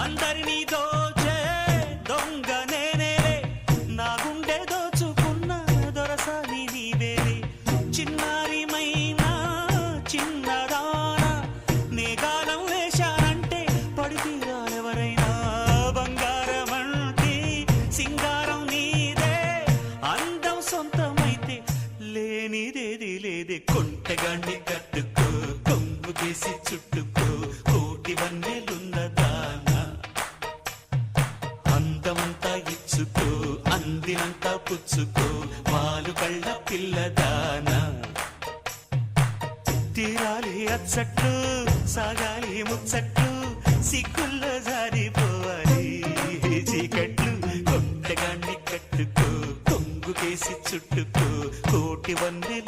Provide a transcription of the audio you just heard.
అందరినీ దోచే దొంగ నేనేలే, నా గుండె దోచుకున్న దొరసాని నీవేలే. చిన్నారిమైనా చిన్నదానా నే గాలం వేశానంటే పడితీరాలెవరైనా. బంగారం అంటే సింగారం నీదే, అందం సొంతమైతే లేనిదేది లేదే. కొంటగాన్ని కట్టుకో, కొంగు కేసి చుట్టుకో, కోటి వన్నెలున్నదానా. అందమంతా ఇచ్చుకో, అందినంతా పుచ్చుకో, వాలు కళ్ళ పిల్లదానా. తీరాలి అచ్చట్లు, సాగాలి ముచ్చట్లు, సిగ్గుల్లో జారిపోవాలి చీకట్లు. కొంటగాన్ని కట్టుకో, కొంగు కేసి చుట్టుకో, కోటి వన్నె